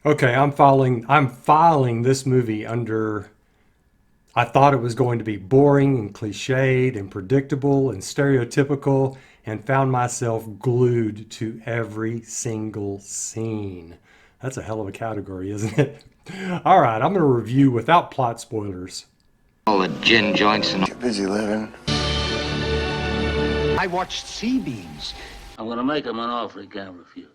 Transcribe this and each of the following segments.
Okay, I'm filing this movie under I thought it was going to be boring and cliched and predictable and stereotypical and found myself glued to every single scene. That's a hell of a category, isn't it? All right, I'm going to review without plot spoilers. All the gin joints and Too busy living. I watched sea beams. I'm gonna make him an offer he can't refuse.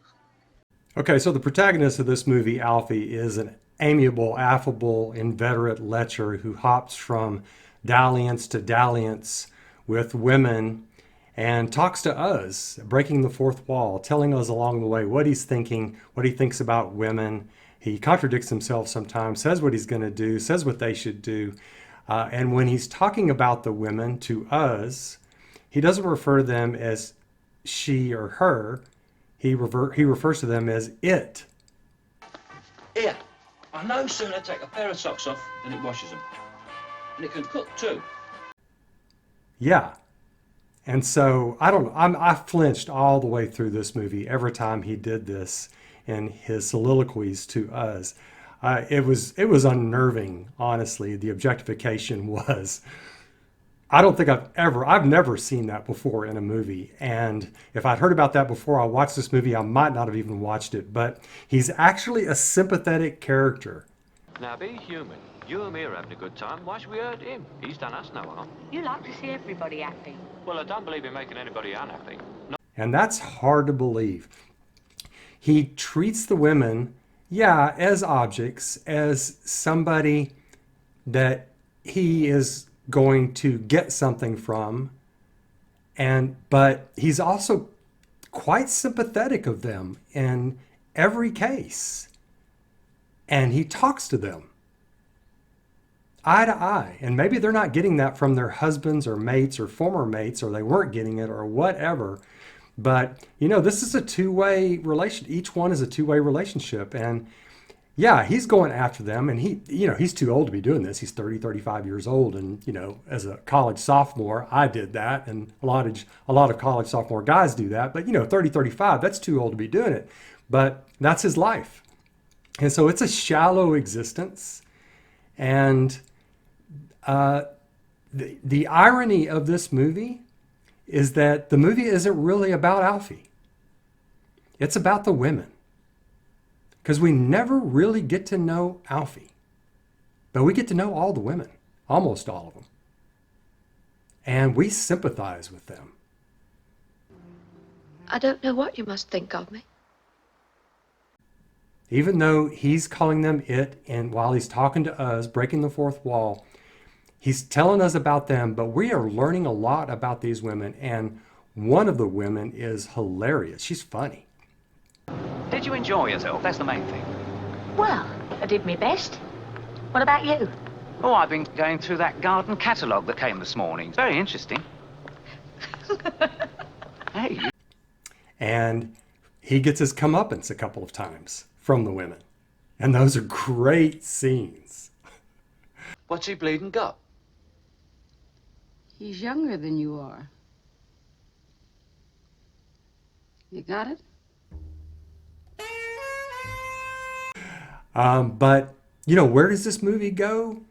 Okay, so the protagonist of this movie, Alfie, is an amiable, affable, inveterate lecher who hops from dalliance to dalliance with women and talks to us, breaking the fourth wall, telling us along the way what he's thinking, what he thinks about women. He contradicts himself sometimes, says what he's going to do, says what they should do. And when he's talking about the women to us, he doesn't refer to them as she or her. He refers to them as it. Here, I no sooner take a pair of socks off than it washes them. And it can cook too. Yeah. And so I don't know. I flinched all the way through this movie every time he did this in his soliloquies to us. It was unnerving, honestly. The objectification was. I don't think I've never seen that before in a movie. And if I'd heard about that before I watched this movie, I might not have even watched it. But he's actually a sympathetic character. Now be human. You and me are having a good time. Why should we hurt him? He's done us no harm. You like to see everybody happy. Well, I don't believe in making anybody unhappy. No. And that's hard to believe. He treats the women, yeah, as objects, as somebody that he is going to get something from, but he's also quite sympathetic of them in every case, and he talks to them eye to eye. And maybe they're not getting that from their husbands or mates or former mates, or they weren't getting it or whatever, but this is a two-way relation. Each one is a two-way relationship. And yeah, he's going after them, and he's too old to be doing this. He's 30, 35 years old, and as a college sophomore, I did that, and a lot of college sophomore guys do that. But 30, 35, that's too old to be doing it. But that's his life, and so it's a shallow existence. And the irony of this movie is that the movie isn't really about Alfie. It's about the women. Because we never really get to know Alfie. But we get to know all the women, almost all of them. And we sympathize with them. I don't know what you must think of me. Even though he's calling them it, and while he's talking to us, breaking the fourth wall, he's telling us about them, but we are learning a lot about these women. And one of the women is hilarious. She's funny. Did you enjoy yourself? That's the main thing. Well, I did my best. What about you? Oh, I've been going through that garden catalogue that came this morning. Very interesting. Hey. And he gets his comeuppance a couple of times from the women. And those are great scenes. What's he bleeding got? He's younger than you are. You got it? But, where does this movie go?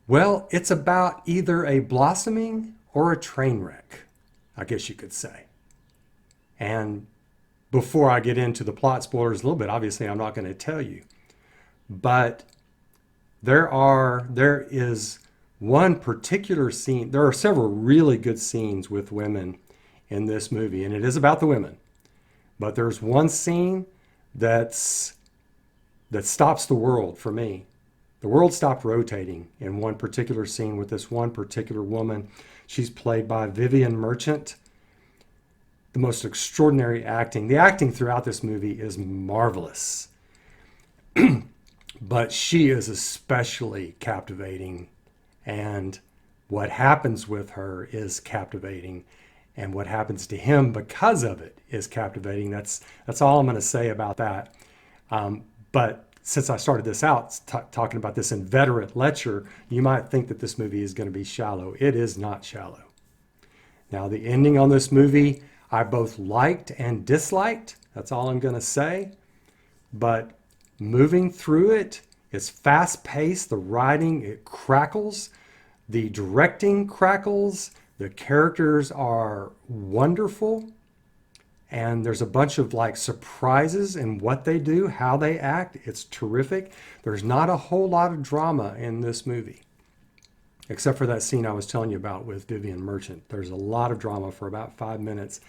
Well, it's about either a blossoming or a train wreck, I guess you could say. And before I get into the plot spoilers a little bit, obviously I'm not going to tell you. But there is one particular scene. There are several really good scenes with women in this movie, and it is about the women. But there's one scene that stops the world for me. The world stopped rotating in one particular scene with this one particular woman. She's played by Vivian Merchant. The most extraordinary acting. The acting throughout this movie is marvelous. But she is especially captivating. And what happens with her is captivating. And what happens to him because of it is captivating. That's all I'm going to say about that. But since I started this out talking about this inveterate lecher, you might think that this movie is going to be shallow. It is not shallow. Now, the ending on this movie, I both liked and disliked. That's all I'm going to say. But moving through it. It's fast-paced. The writing, it crackles. The directing crackles. The characters are wonderful. And there's a bunch of like surprises in what they do, how they act. It's terrific. There's not a whole lot of drama in this movie, except for that scene I was telling you about with Vivian Merchant. There's a lot of drama for about 5 minutes.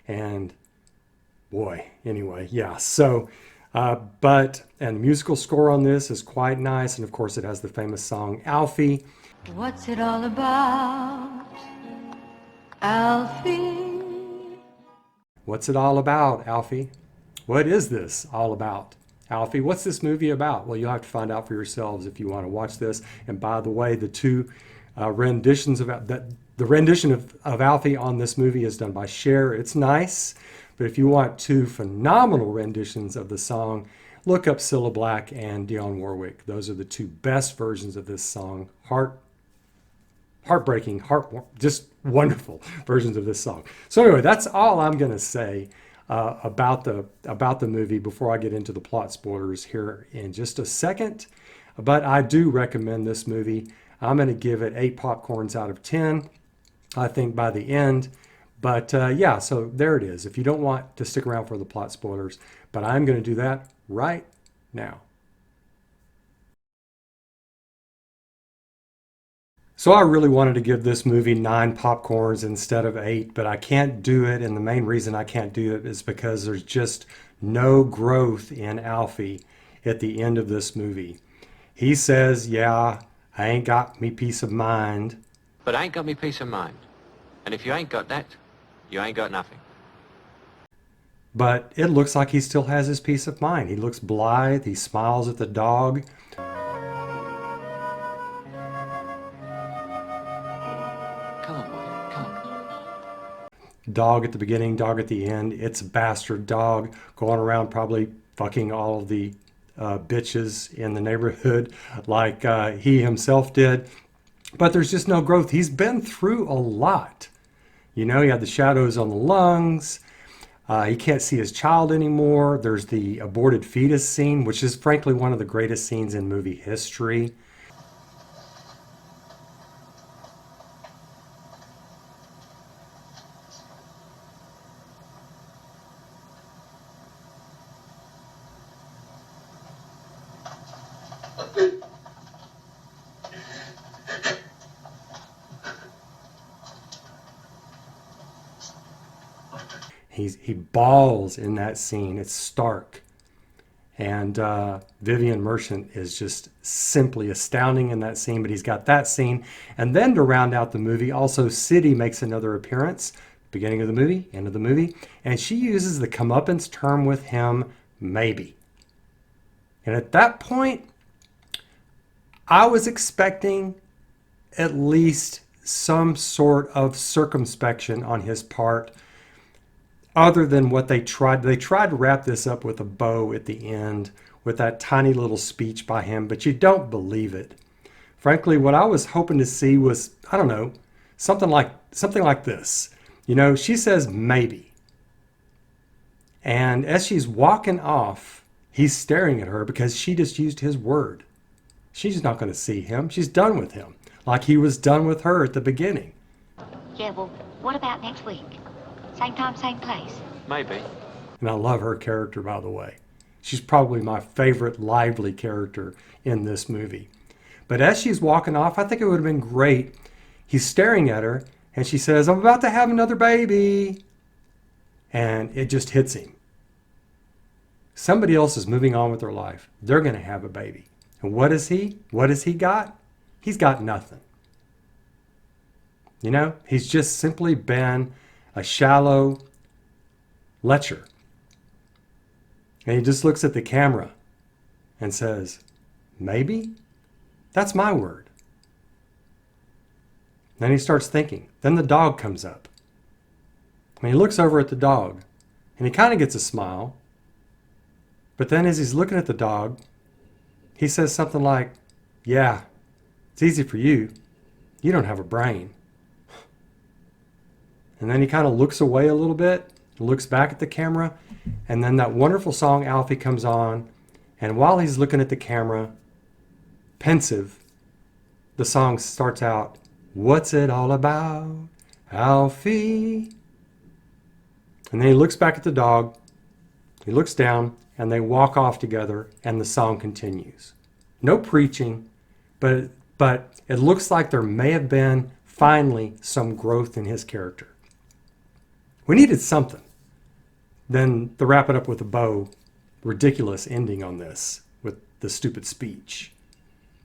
And boy, anyway, yeah. So, and the musical score on this is quite nice. And of course, it has the famous song, Alfie. What's it all about, Alfie? What's it all about, Alfie? What is this all about, Alfie? What's this movie about? Well, you'll have to find out for yourselves if you want to watch this. And by the way, the two renditions of the rendition of Alfie on this movie is done by Cher. It's nice, but if you want two phenomenal renditions of the song, look up Cilla Black and Dionne Warwick. Those are the two best versions of this song. Heartbreaking, just wonderful versions of this song. So anyway, that's all I'm going to say about the movie before I get into the plot spoilers here in just a second. But I do recommend this movie. I'm going to give it 8 popcorns out of 10, I think, by the end. But yeah, so there it is. If you don't want to stick around for the plot spoilers, but I'm going to do that right now. So I really wanted to give this movie 9 popcorns instead of 8, but I can't do it. And the main reason I can't do it is because there's just no growth in Alfie at the end of this movie. He says, yeah, I ain't got me peace of mind. But I ain't got me peace of mind. And if you ain't got that, you ain't got nothing. But it looks like he still has his peace of mind. He looks blithe. He smiles at the dog. Dog at the beginning, dog at the end. It's a bastard dog going around probably fucking all of the bitches in the neighborhood like he himself did. But there's just no growth. He's been through a lot. You know, he had the shadows on the lungs. He can't see his child anymore. There's the aborted fetus scene, which is frankly one of the greatest scenes in movie history. He bawls in that scene. It's stark. And Vivian Merchant is just simply astounding in that scene, but he's got that scene. And then to round out the movie, also City makes another appearance, beginning of the movie, end of the movie, and she uses the comeuppance term with him, maybe. And at that point, I was expecting at least some sort of circumspection on his part, other than what they tried. They tried to wrap this up with a bow at the end with that tiny little speech by him, but you don't believe it. Frankly, what I was hoping to see was, I don't know, something like this. You know, she says maybe. And as she's walking off, he's staring at her because she just used his word. She's not going to see him. She's done with him, like he was done with her at the beginning. Yeah, well, what about next week? Same time, same place. Maybe. And I love her character, by the way. She's probably my favorite lively character in this movie. But as she's walking off, I think it would have been great. He's staring at her, and she says, I'm about to have another baby. And it just hits him. Somebody else is moving on with their life. They're going to have a baby. And what is he? What has he got? He's got nothing. You know, he's just simply been a shallow lecher. And he just looks at the camera and says, maybe? That's my word. Then he starts thinking. Then the dog comes up. And he looks over at the dog. And he kind of gets a smile. But then as he's looking at the dog, he says something like, yeah, it's easy for you. You don't have a brain. And then he kind of looks away a little bit, looks back at the camera, and then that wonderful song Alfie comes on, And while he's looking at the camera, pensive, the song starts out, "What's it all about, Alfie?" And then he looks back at the dog, he looks down, and they walk off together, and the song continues. No preaching, but it looks like there may have been finally some growth in his character. We needed something. Then to wrap it up with a bow, ridiculous ending on this with the stupid speech.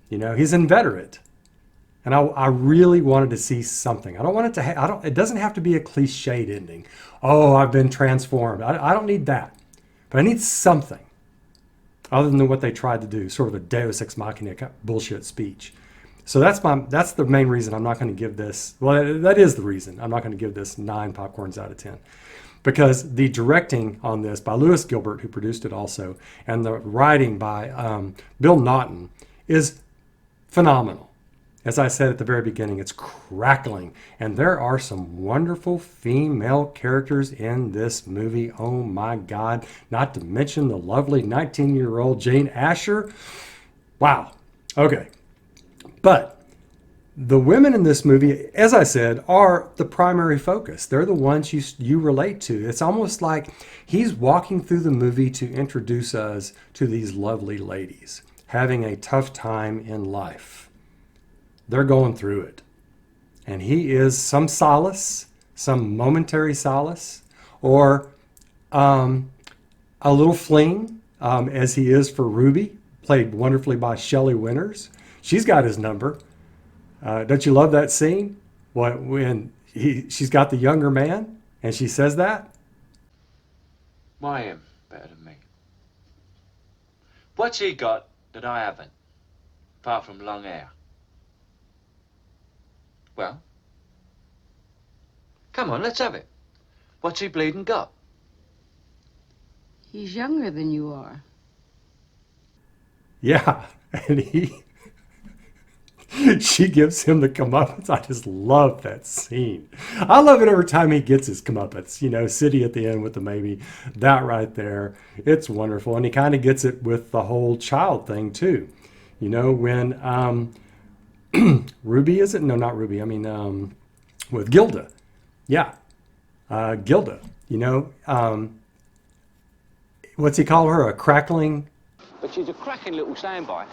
You know, he's inveterate. And I really wanted to see something. I don't want it to it doesn't have to be a cliched ending. Oh, I've been transformed. I don't need that. But I need something other than what they tried to do, sort of a Deus Ex Machina bullshit speech. So that's the main reason I'm not going to give this, well, that is the reason I'm not going to give this 9 popcorns out of 10. Because the directing on this by Lewis Gilbert, who produced it also, and the writing by Bill Naughton is phenomenal. As I said at the very beginning, it's crackling. And there are some wonderful female characters in this movie. Oh my God. Not to mention the lovely 19-year-old Jane Asher. Wow. Okay. But the women in this movie, as I said, are the primary focus. They're the ones you relate to. It's almost like he's walking through the movie to introduce us to these lovely ladies having a tough time in life. They're going through it. And he is some solace, some momentary solace, or a little fling, as he is for Ruby, played wonderfully by Shelley Winters. She's got his number. Don't you love that scene? When she's got the younger man and she says that? Why him better than me? What's he got that I haven't, apart from long hair? Well, come on, let's have it. What's he bleeding got? He's younger than you are. Yeah, and she gives him the comeuppance. I just love that scene. I love it every time he gets his comeuppance. You know, City at the end with the maybe. That right there, it's wonderful. And he kind of gets it with the whole child thing too. You know, when Ruby, is it? No, not Ruby. I mean, with Gilda. Yeah, Gilda. You know, what's he call her? A crackling? But she's a cracking little sandbite.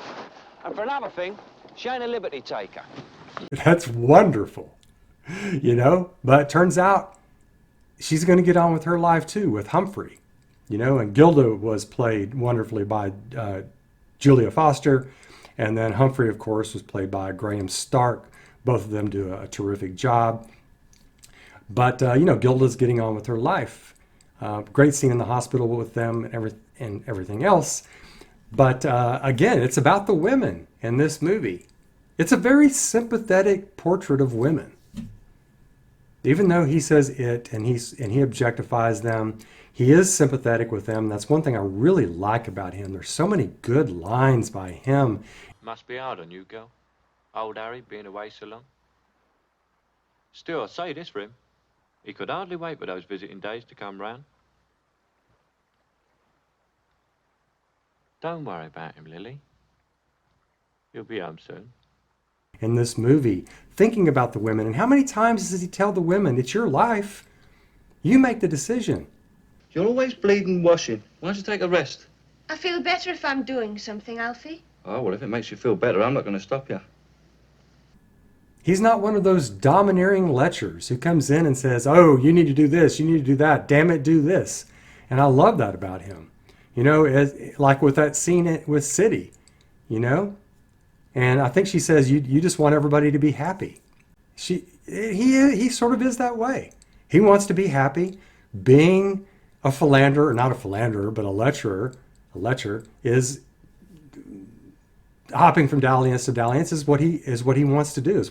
And for another thing, she ain't a liberty taker. That's wonderful. You know, but turns out she's going to get on with her life too with Humphrey. You know, and Gilda was played wonderfully by Julia Foster. And then Humphrey, of course, was played by Graham Stark. Both of them do a terrific job. But, you know, Gilda's getting on with her life. Great scene in the hospital with them and everything else. But, again, it's about the women in this movie. It's a very sympathetic portrait of women. Even though he says it and he objectifies them, he is sympathetic with them. That's one thing I really like about him. There's so many good lines by him. Must be hard on you, girl. Old Harry being away so long. Still, I'll say this for him. He could hardly wait for those visiting days to come round. Don't worry about him, Lily. He'll be home soon. In this movie, thinking about the women, and how many times does he tell the women, it's your life. You make the decision. You're always bleeding washing. Why don't you take a rest? I feel better if I'm doing something, Alfie. Oh, well, if it makes you feel better, I'm not going to stop you. He's not one of those domineering lechers who comes in and says, oh, you need to do this, you need to do that, damn it, do this. And I love that about him. You know, like with that scene with City, you know? And I think she says, you just want everybody to be happy. He sort of is that way. He wants to be happy. Being a philanderer, not a philanderer, but a lecher is hopping from dalliance to dalliance is what he wants to do.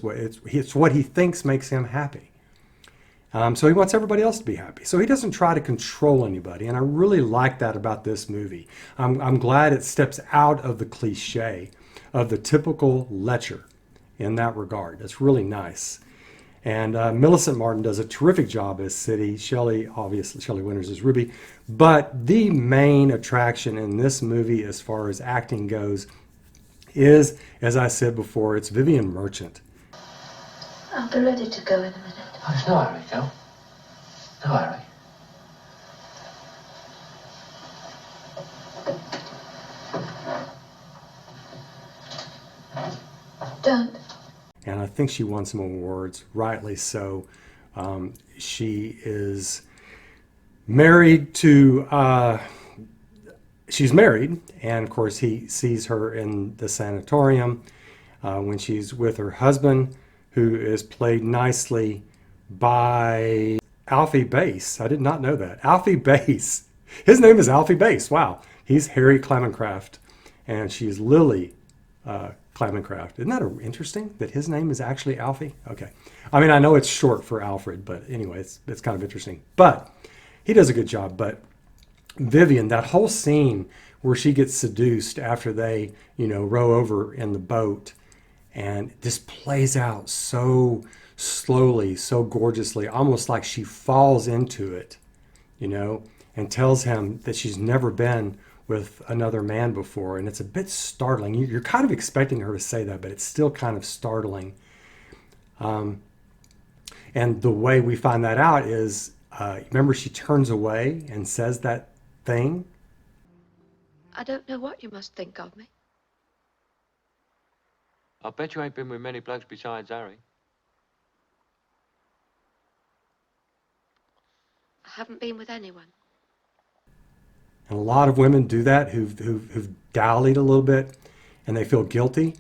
It's what he thinks makes him happy. So he wants everybody else to be happy. So he doesn't try to control anybody, and I really like that about this movie. I'm glad it steps out of the cliche of the typical lecher in that regard. It's really nice. And Millicent Martin does a terrific job as City. Obviously, Shelley Winters is Ruby. But the main attraction in this movie, as far as acting goes, is, as I said before, it's Vivian Merchant. I'll be ready to go in a minute. Oh, there's no hurry, Joe. No hurry. Don't. And I think she won some awards, rightly so. She is married to, she's married, and of course he sees her in the sanatorium when she's with her husband, who is played nicely by Alfie Bass. I did not know that. Alfie Bass. His name is Alfie Bass. Wow. He's Harry Clamencraft, and she's Lily Clamencraft. Isn't that interesting that his name is actually Alfie? Okay. I mean, I know it's short for Alfred, but anyway, it's kind of interesting. But he does a good job. But Vivian, that whole scene where she gets seduced after they, row over in the boat, and this plays out so slowly, so gorgeously, almost like she falls into it, and tells him that she's never been with another man before. And it's a bit startling. You're kind of expecting her to say that, but it's still kind of startling. And the way we find that out is, remember, she turns away and says that thing. I don't know what you must think of me. I bet you ain't been with many blokes besides Harry. I haven't been with anyone. And a lot of women do that who've dallied a little bit, and they feel guilty.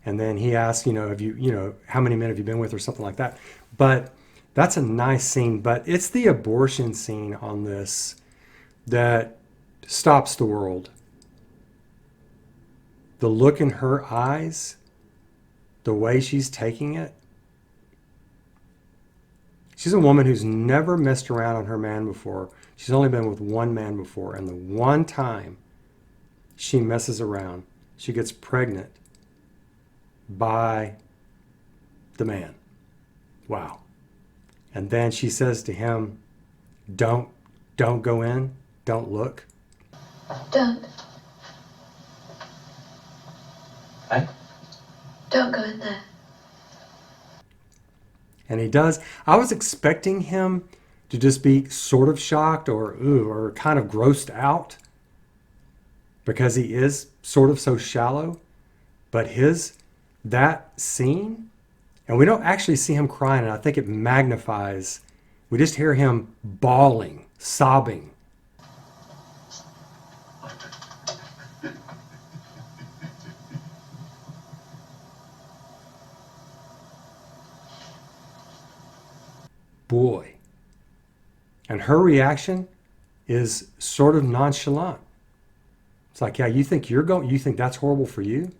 And then he asks, have you, how many men have you been with, or something like that. But that's a nice scene. But it's the abortion scene on this that stops the world. The look in her eyes, the way she's taking it. She's a woman who's never messed around on her man before. She's only been with one man before. And the one time she messes around, she gets pregnant by the man. Wow. And then she says to him, don't go in, don't look. Don't. Hey? Don't go in there. And he does. I was expecting him to just be sort of shocked or kind of grossed out, because he is sort of so shallow. But that scene, and we don't actually see him crying, and I think it magnifies. We just hear him bawling, sobbing. Boy. And her reaction is sort of nonchalant. It's like, yeah, you think that's horrible for you?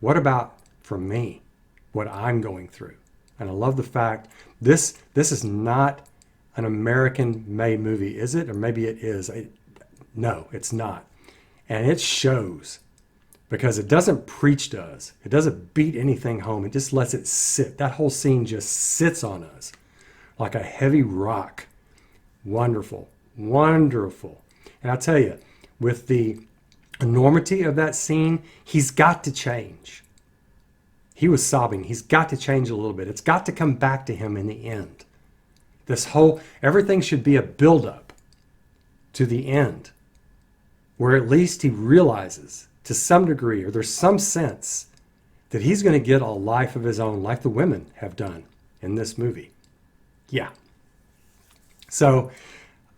What about for me? What I'm going through? And I love the fact this is not an American-made movie, is it? Or maybe it is. No, it's not. And it shows, because it doesn't preach to us. It doesn't beat anything home. It just lets it sit. That whole scene just sits on us like a heavy rock. Wonderful, wonderful. And I tell you, with the enormity of that scene, he's got to change. He was sobbing. He's got to change a little bit. It's got to come back to him in the end. Everything should be a buildup to the end, where at least he realizes to some degree, or there's some sense, that he's going to get a life of his own, like the women have done in this movie. Yeah. So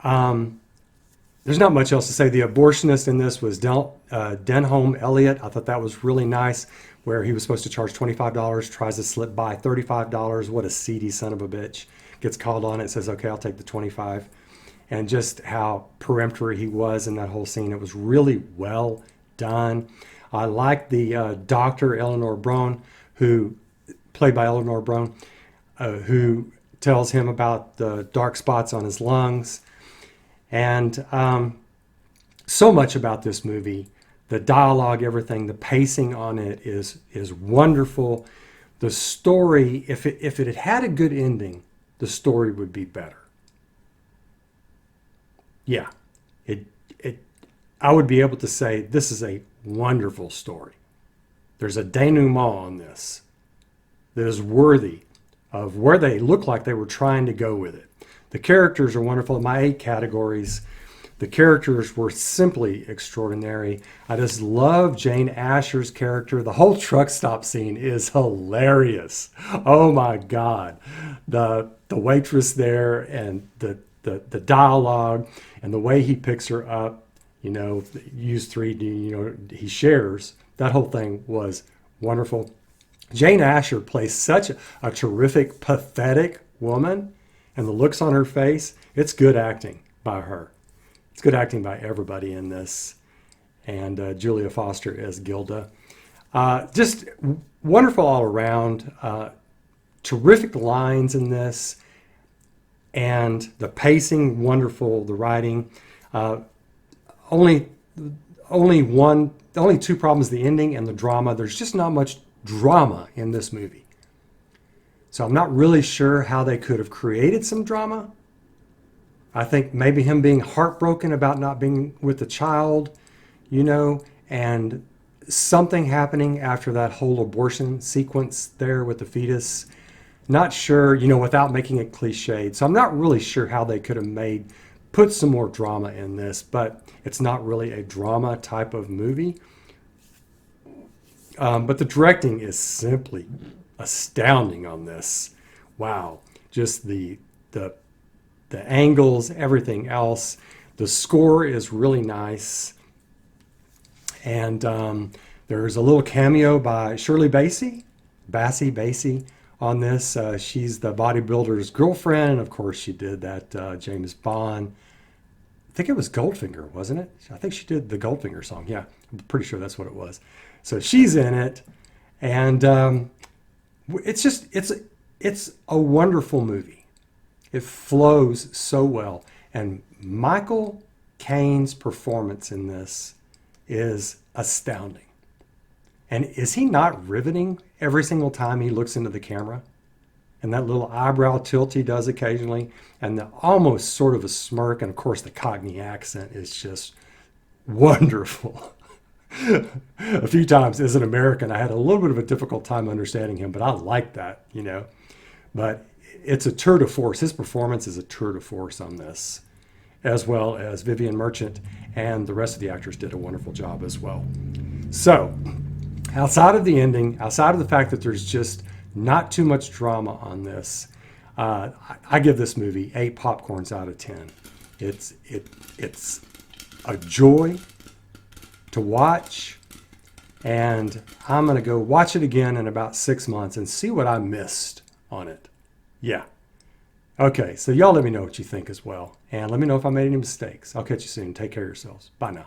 there's not much else to say. The abortionist in this was Denholm Elliott. I thought that was really nice, where he was supposed to charge $25, tries to slip by $35. What a seedy son of a bitch. Gets called on it, says, okay, I'll take the 25. And just how peremptory he was in that whole scene. It was really well done. I like the doctor, Eleanor Brown, played by Eleanor Brown, who tells him about the dark spots on his lungs. And so much about this movie, the dialogue, everything, the pacing on it is wonderful. The story, if it had had a good ending, the story would be better. Yeah, I would be able to say this is a wonderful story. There's a denouement on this that is worthy of where they look like they were trying to go with it. The characters are wonderful. In my 8 categories, the characters were simply extraordinary. I just love Jane Asher's character. The whole truck stop scene is hilarious. Oh my God. The waitress there and the dialogue and the way he picks her up, use 3D, he shares. That whole thing was wonderful. Jane Asher plays such a terrific, pathetic woman, and the looks on her face, it's good acting by her. It's good acting by everybody in this. And Julia Foster as Gilda. Just wonderful all around. Terrific lines in this. And the pacing, wonderful. The writing. Only 2 problems, the ending and the drama. There's just not much drama in this movie. So I'm not really sure how they could have created some drama. I think maybe him being heartbroken about not being with the child, and something happening after that whole abortion sequence there with the fetus. Not sure, without making it cliched. So I'm not really sure how they could have put some more drama in this, but it's not really a drama type of movie. But the directing is simply astounding on this. Wow. Just the angles, everything else. The score is really nice. And there's a little cameo by Shirley Bassey on this. She's the bodybuilder's girlfriend. And of course, she did that James Bond. I think it was Goldfinger, wasn't it? I think she did the Goldfinger song. Yeah, I'm pretty sure that's what it was. So she's in it. And it's a wonderful movie. It flows so well. And Michael Caine's performance in this is astounding. And is he not riveting every single time he looks into the camera? And that little eyebrow tilt he does occasionally, and the almost sort of a smirk, and of course the Cockney accent is just wonderful. A few times as an American, I had a little bit of a difficult time understanding him, but I like that, But it's a tour de force. His performance is a tour de force on this, as well as Vivian Merchant, and the rest of the actors did a wonderful job as well. So, outside of the ending, outside of the fact that there's just not too much drama on this, I give this movie 8 popcorns out of 10. It's a joy to watch, and I'm going to go watch it again in about 6 months and see what I missed on it. Yeah. Okay, so y'all let me know what you think as well, and let me know if I made any mistakes. I'll catch you soon. Take care of yourselves. Bye now.